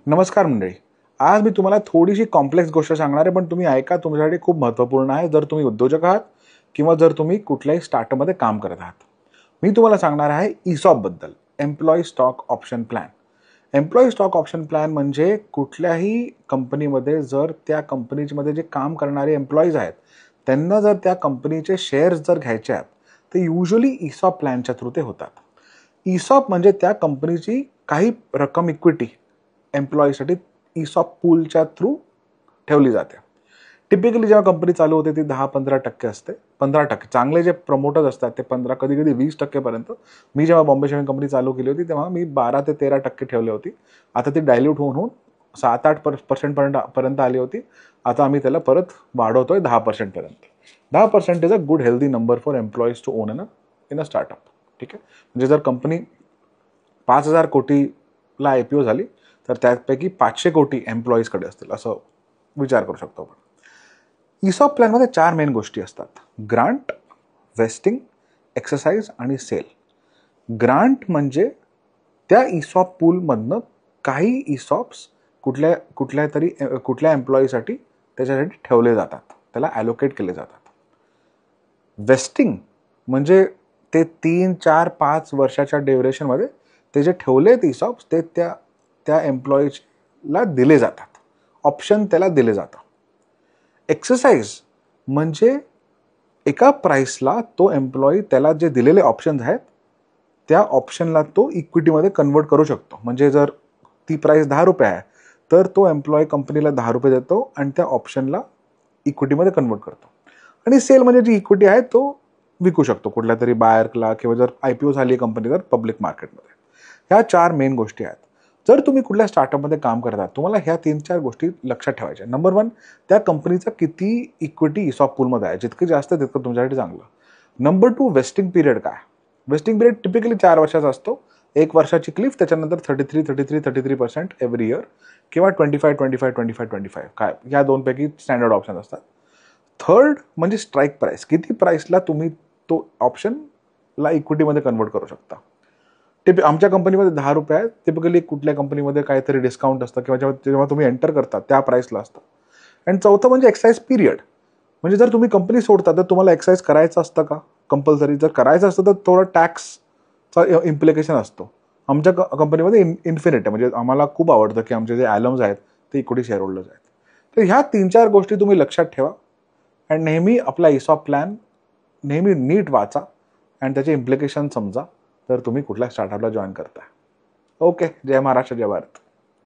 नमस्कार मंडळी. आज मी तुम्हाला थोडीशी कॉम्प्लेक्स गोष्ट सांगणार आहे, पण तुम्ही ऐका, तुमच्यासाठी खूप महत्त्वपूर्ण आहे. जर तुम्ही उद्योजक आहात किंवा जर तुम्ही कुठल्याही स्टार्टअपमध्ये काम करत आहात. मी तुम्हाला सांगणार आहे ESOP बद्दल, employee stock option plan. Employee stock option plan म्हणजे कुठल्याही कंपनीमध्ये जर त्या कंपनीमध्ये जे काम करणारे एम्प्लॉईज आहेत, त्यांना जर त्या कंपनीचे शेअर्स जर घ्यायचे आहेत, तर युजुअली ESOP प्लॅनच्या थ्रू ते होतात. ESOP म्हणजे त्या कंपनीची काही रक्कम इक्विटी एम्प्लॉईसाठी ESOP पूलच्या थ्रू ठेवली जाते. टिपिकली जेव्हा कंपनी चालू होते ती 10-15% असते. 15% चांगले जे प्रमोटर्स असतात ते 15, कधी-कधी 20% पर्यंत. मी जेव्हा बॉम्बे शेव्हिंग कंपनी चालू केली होती तेव्हा मी 12 ते 13% ठेवली होती. आता ती डायल्यूट होऊन 7-8% पर्यंत आली होती. आता आम्ही त्याला परत वाढवतोय 10% पर्यंत. 10% is a good healthy number for employees to own in a startup. ठीक आहे. म्हणजे जर कंपनी 5,000 कोटीला IPO झाली तर त्यापैकी 500 कोटी एम्प्लॉईजकडे असतील, असं विचार करू शकतो आपण. ESOP प्लॅनमध्ये 4 मेन गोष्टी असतात: ग्रांट, वेस्टिंग, एक्सरसाइज आणि सेल. ग्रांट म्हणजे त्या ESOP पूलमधनं काही ESOPs कुठल्या एम्प्लॉईसाठी त्याच्यासाठी ठेवले जातात, त्याला ॲलोकेट केले जातात. वेस्टिंग म्हणजे ते 3, 4, 5 वर्षाच्या ड्युरेशनमध्ये ते जे ठेवलेत ESOPs ते त्या एम्प्लॉईजला दिले जातात. ऑप्शन त्याला दिले जातं. एक्सरसाइज म्हणजे एका प्राईसला तो एम्प्लॉई त्याला जे दिलेले ऑप्शन्स आहेत त्या ऑप्शनला तो इक्विटीमध्ये कन्वर्ट करू शकतो. म्हणजे जर ती प्राईस ₹10 आहे तर तो एम्प्लॉई कंपनीला ₹10 देतो आणि त्या ऑप्शनला इक्विटीमध्ये कन्वर्ट करतो. आणि सेल म्हणजे जी इक्विटी आहे तो विकू शकतो कुठल्या तरी बायरला, किंवा जर IPO झाली कंपनी तर पब्लिक मार्केटमध्ये. ह्या 4 मेन गोष्टी आहेत. जर तुम्ही कुठल्या स्टार्टअपमध्ये काम करता तुम्हाला ह्या 3-4 गोष्टी लक्षात ठेवायच्या. नंबर 1, त्या कंपनीचा किती इक्विटी ESOP पूलमध्ये आहे. जितकी जास्त तितकं तुमच्यासाठी चांगलं. नंबर 2, वेस्टिंग पिरियड काय. वेस्टिंग पिरियड टिपिकली 4 वर्षाचा असतो. 1 वर्षाची क्लिफ, त्याच्यानंतर 33% एव्हरी इयर किंवा 25 काय, या दोनपैकी स्टँडर्ड ऑप्शन असतात. थर्ड म्हणजे स्ट्राईक प्राईस. किती प्राईसला तुम्ही तो ऑप्शनला इक्विटीमध्ये कन्वर्ट करू शकता. आमच्या कंपनीमध्ये ₹10 आहे. टिपिकली कुठल्या कंपनीमध्ये काहीतरी डिस्काउंट असतं किंवा जेव्हा तुम्ही एंटर करता त्या प्राईसला असतं. आणि चौथं म्हणजे एक्साईज पिरियड. म्हणजे जर तुम्ही कंपनी सोडता तर तुम्हाला एक्साईज करायचं असतं का कंपल्सरी. जर करायचं असतं तर थोडं टॅक्सचा इम्प्लिकेशन असतो. आमच्या कंपनीमध्ये इन्फिनिट आहे. म्हणजे आम्हाला खूप आवडतं की आमचे जे ॲलम्स आहेत ते इक्विटी शेअर होल्डर्स आहेत. तर ह्या 3-4 गोष्टी तुम्ही लक्षात ठेवा आणि नेहमी आपला ESOP प्लॅन नेहमी नीट वाचा आणि त्याचे इम्प्लिकेशन समजा. तर तुम्ही कुठल्या स्टार्टअपला जॉईन करता. ओके. जय महाराष्ट्र, जय भारत.